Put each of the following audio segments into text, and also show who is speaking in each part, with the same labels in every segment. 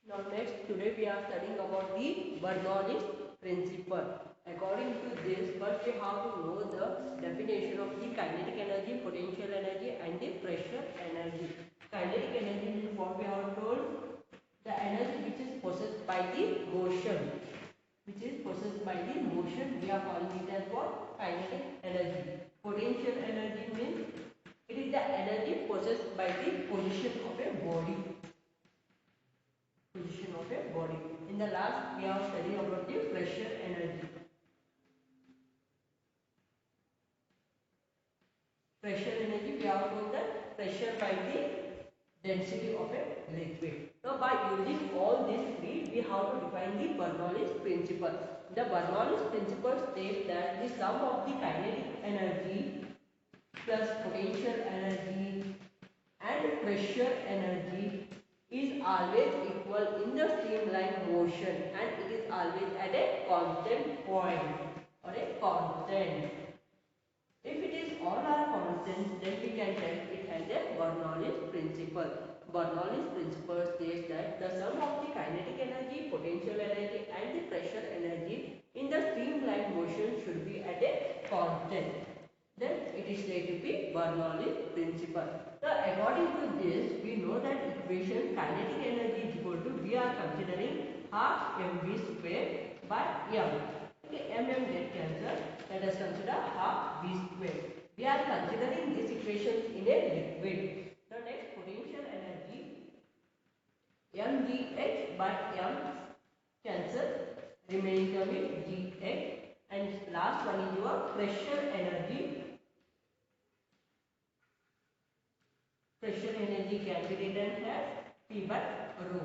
Speaker 1: Now next, today we are studying about the Bernoulli's principle. According to this, first we have to know the definition of the kinetic energy, potential energy and the pressure energy. Kinetic energy is what we have told, the energy which is possessed by the motion. Which is possessed by the motion, we are calling it as what? Kinetic energy. Potential energy means it is the energy possessed by the position of a body. Position of a body. In the last, we have studied about the pressure energy. Pressure energy, we have told that pressure by the density of a liquid. Now, by using all these three, we have to define the Bernoulli's principle. The Bernoulli's principle states that the sum of the kinetic energy plus potential energy and pressure energy is always equal in the streamline motion, and it is always at a constant point or a constant. If it is all are constant, then we can tell it has a Bernoulli's principle. Bernoulli's principle states that the sum of the kinetic energy, potential energy and the pressure energy in the streamline motion should be at a constant. Then it is said to be Bernoulli's principle. So according to this, we know that equation kinetic energy is equal to, we are considering half mv square by m. Okay, get cancelled. Let us consider half v square. We are considering these equations in a liquid. The next, potential energy mgh by m cancel, remaining term is gh, and last one is your pressure energy. Pressure energy can be written as P by rho,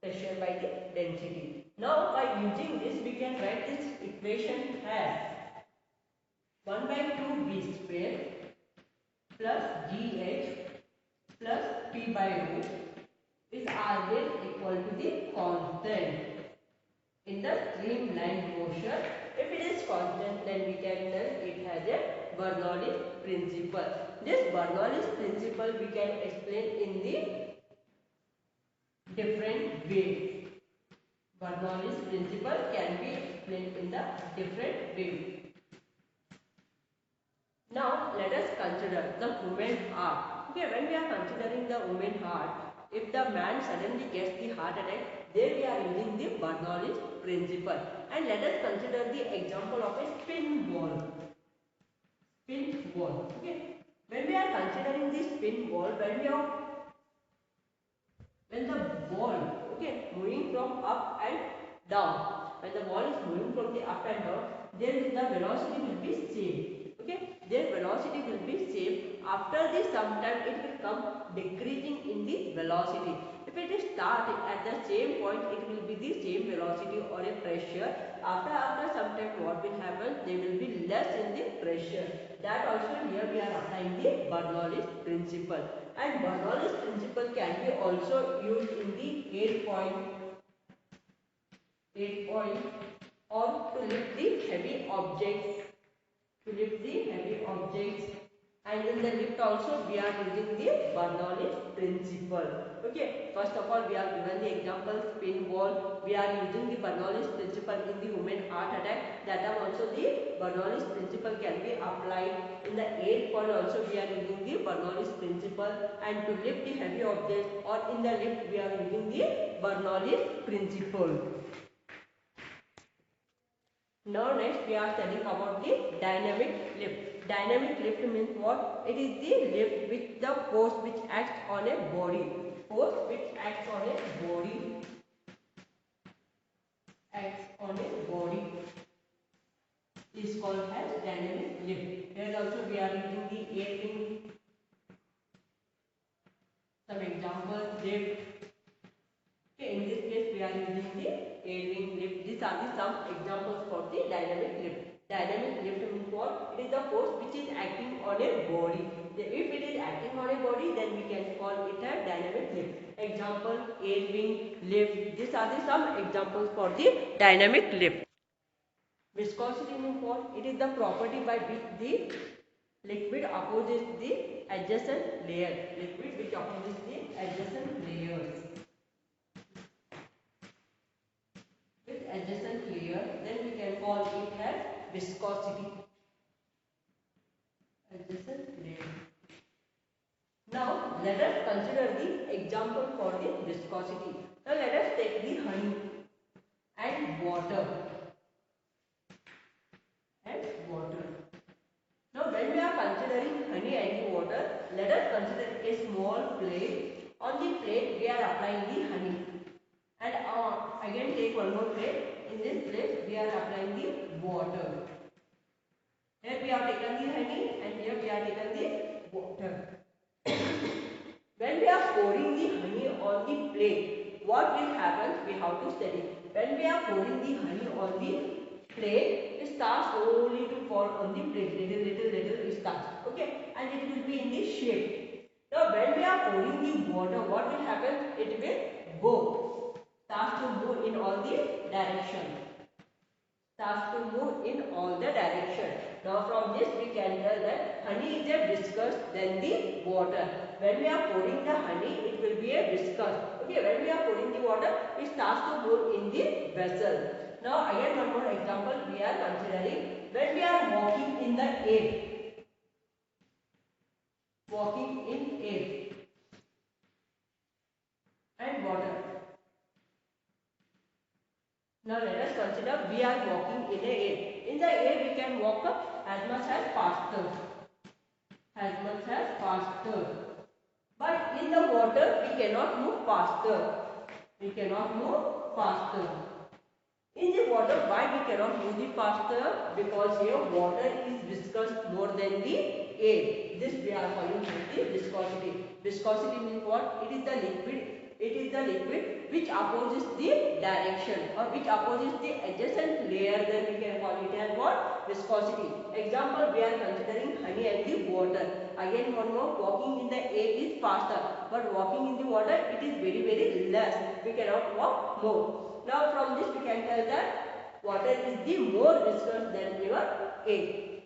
Speaker 1: pressure by the density. Now by using this, we can write this equation as 1 by 2 v square plus gh plus P by rho is always equal to the constant in the streamline motion. If it is constant, then we can tell it has a Bernoulli's principle. This Bernoulli's principle we can explain in the different ways. Bernoulli's principle can be explained in the different ways. Now let us consider the human heart. Okay, when we are considering the human heart, if the man suddenly gets the heart attack, there we are using the Bernoulli's principle. And let us consider the example of a spin ball. Spin ball. Okay. When we are considering the spin ball, when the ball, okay, moving from up and down, when the ball is moving from the up and down, then the velocity will be same. Okay, their velocity will be same. After this, sometime it will come decreasing in the velocity. If it is starting at the same point, it will be the same velocity or a pressure. After some time, what will happen? There will be less in the pressure. That also here we are applying the Bernoulli's principle. And Bernoulli's principle can be also used in the 8 point or to lift the heavy objects. And in the lift also we are using the Bernoulli's principle. Okay, first of all we are given the example spin ball. We are using the Bernoulli's principle in the human heart attack. That time also the Bernoulli's principle can be applied. In the 8 point also we are using the Bernoulli's principle, and to lift the heavy objects or in the lift we are using the Bernoulli's principle. Now next we are studying about the dynamic lift. Dynamic lift means what? It is the lift with the force which acts on a body. Force which acts on a body. Is called as dynamic lift. Here also we are using the air wing. Some examples lift. Okay, in this case we are using the air wing lift. These are the some examples for the dynamic lift. Dynamic lift means what? It is the force which is acting on a body. If it is acting on a body, then we can call it a dynamic lift. Example, air wing lift. These are the some examples for the dynamic lift. Viscosity means what? It is the property by which the liquid opposes the adjacent layer. Liquid which opposes the adjacent layers. viscosity. Adjacent plane. Now let us consider the example for the viscosity. Now let us take the honey and water. Now when we are considering honey and water, let us consider a small plate. On the plate we are applying the honey. And again take one more plate. In this plate we are applying the water. Here we have taken the honey and here we have taken the water. When we are pouring the honey on the plate, what will happen? We have to study. When we are pouring the honey on the plate, it starts slowly to fall on the plate. Little it starts. Okay, and it will be in this shape. Now, when we are pouring the water, what will happen? It will go. Starts to move in all the directions. Starts to move in all the directions. Now from this we can tell that honey is a viscous than the water. When we are pouring the honey, it will be a viscous. Okay, when we are pouring the water, it starts to move in the vessel. Now again one more example we are considering. When we are walking in the air. Walking in air. And water. Now let us consider we are walking in the air. In the air we can walk up as much as faster. As much as faster. But in the water we cannot move faster. We cannot move faster. In the water, why we cannot move the faster? Because here water is viscous more than the air. This we are calling the viscosity. Viscosity means what? It is the liquid. It is the liquid which opposes the direction or which opposes the adjacent layer. Then we can call it as what? Viscosity. Example, we are considering honey and the water. Again one more, walking in the air is faster, but walking in the water it is very less. We cannot walk more. Now from this we can tell that water is the more viscous than your air.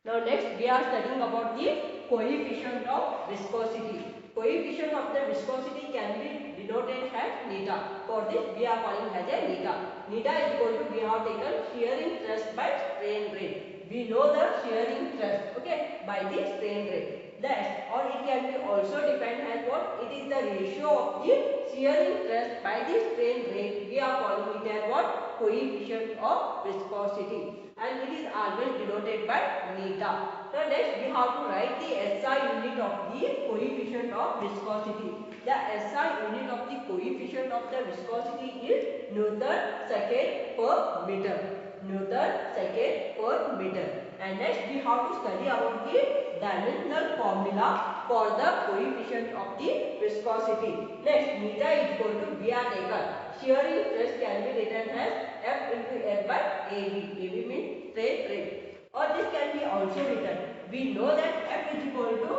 Speaker 1: Now next we are studying about the coefficient of viscosity. Coefficient of the viscosity can be denoted as neta. For this we are calling as a neta. Neta is equal to, we have taken shearing stress by strain rate. We know the shearing stress, okay, by the strain rate. That, or it can be also defined as what? It is the ratio of the shearing stress by the strain rate. We are calling it as what? Coefficient of viscosity. And it is always denoted by neta. So next we have to write the SI unit of the coefficient of viscosity. The SI unit of the coefficient of the viscosity is Newton second per meter. Newton second per meter. And next we have to study about the dimensional formula for the coefficient of the viscosity. Next, neta is equal to, we are taken shearing stress can be written as F into L by AB. AB means strain rate. Or this can be also written. We know that F is equal to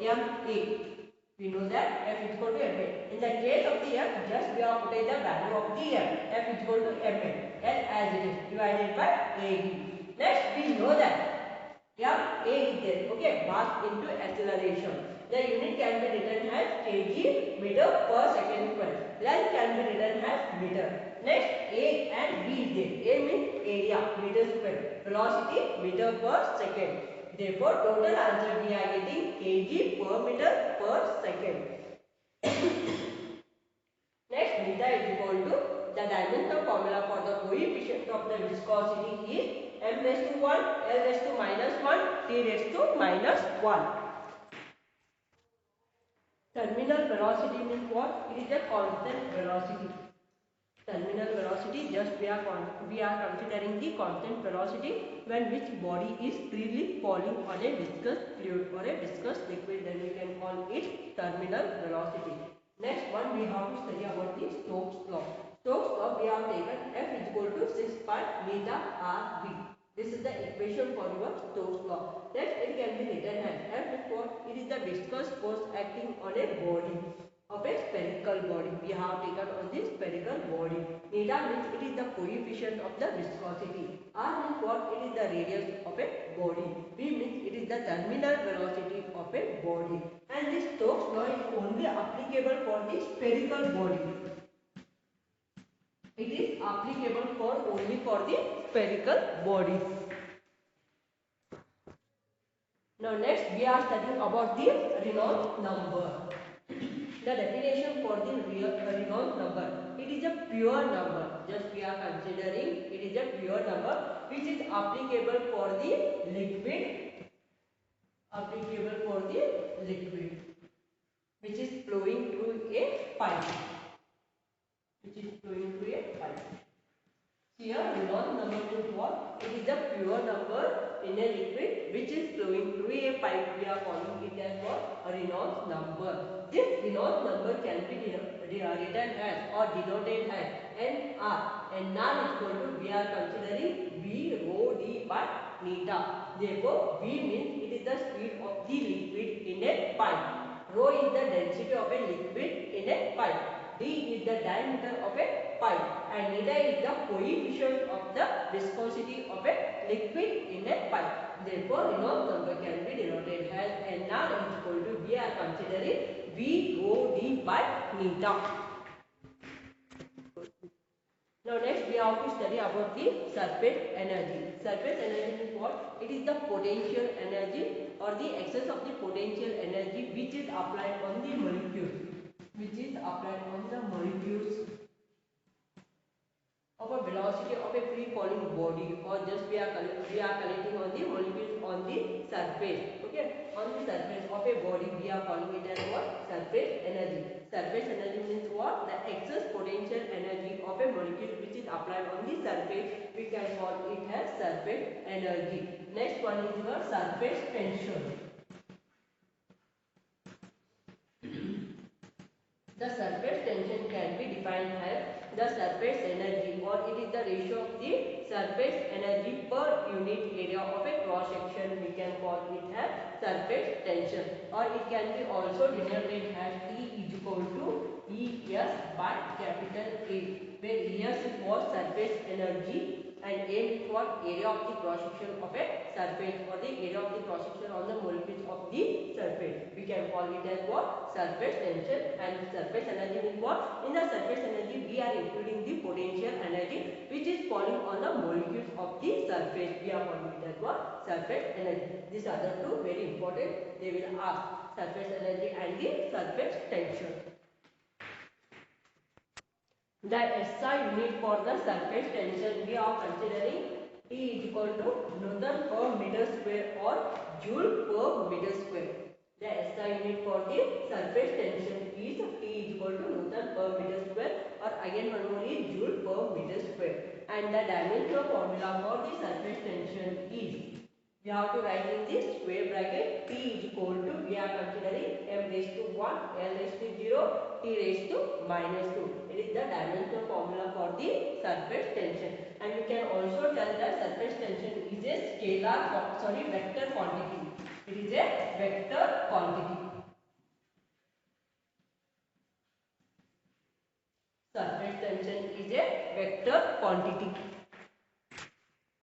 Speaker 1: MA. We know that F is equal to MA. In the case of the F, just we are putting the value of the F. F is equal to MA. L as it is divided by AB. Next, we know that MA is there. Okay, mass into acceleration. The unit can be written as kg meter per second square. Length can be written as meter. Next, A and B is there. A means area, meter square. Velocity, meter per second. Therefore, total answer we are getting kg per meter per second. Next, neta is equal to, the dimensional formula for the coefficient of the viscosity is m raised to 1, L raised to -1, T raised to -1. Terminal velocity means what? It is a constant velocity. Terminal velocity, just we are considering the constant velocity when which body is freely falling on a viscous fluid or a viscous liquid, then we can call it terminal velocity. Next one we have to study about the Stokes law. Stokes law, we have taken F is equal to 6 pi beta RV. This is the equation for your Stokes law. Next it can be written as F is what? It is the viscous force acting on a body of a spherical body. We have taken on this spherical body. Neta means it is the coefficient of the viscosity. R means what? It is the radius of a body. V means it is the terminal velocity of a body. And this Stokes law is only applicable for the spherical body. It is applicable for only for the spherical bodies. Now next we are studying about the Reynolds number. The definition for the Reynolds number. It is a pure number. Just we are considering it is a pure number which is applicable for the liquid. Applicable for the liquid which is flowing through a pipe. Which is flowing through a pipe. Here Reynolds number means what? It is a pure number in a liquid which is flowing through a pipe. We are calling it as what? A Reynolds number. This Reynolds number can be written as or denoted as NR. NR is equal to, we are considering V rho d by neta. Therefore, V means it is the speed of the liquid in a pipe. Rho is the density of a liquid in a pipe. D is the diameter of a pipe and neta is the coefficient of the viscosity of a liquid in a pipe. Therefore, Reynolds number can be denoted as NR is equal to, we are considering V rho d by neta. Now next we have to study about the surface energy. Surface energy is what? It is the potential energy or the excess of the potential energy which is applied on the molecules. Which is applied on the molecules of a velocity of a free falling body, or just we are collecting on the molecules on the surface. Okay, on the surface of a body we are calling it as what? Surface energy. Surface energy means what? The excess potential energy of a molecule which is applied on the surface, we can call it as surface energy. Next one is your surface tension. The surface tension can be defined as the surface energy, or it is the ratio of the surface energy per unit area of a cross section. We can call it as surface tension, or it can be also denoted as E is equal to ES by capital A, where ES is what? Surface energy, and A is what? Area of the cross section of a surface, or the area of the cross section on the molecules of the surface. We can call it as what? Surface tension. And surface energy means what? In the surface energy we are including the potential energy which is falling on the molecules of the surface. We are calling it as what? Surface energy. These are the two very important. They will ask surface energy and the surface tension. The SI unit for the surface tension we are considering T is equal to Newton per meter square or Joule per meter square. The SI unit for the surface tension is T is equal to Newton per meter square, or again one more is Joule per meter square. And the dimensional formula for the surface tension is, we have to write in this square bracket, T is equal to, we are considering m raised to 1, l raised to 0, t raised to -2. It is the dimensional formula for the surface tension. And we can also tell that surface tension is a vector quantity. It is a vector quantity. Surface tension is a vector quantity.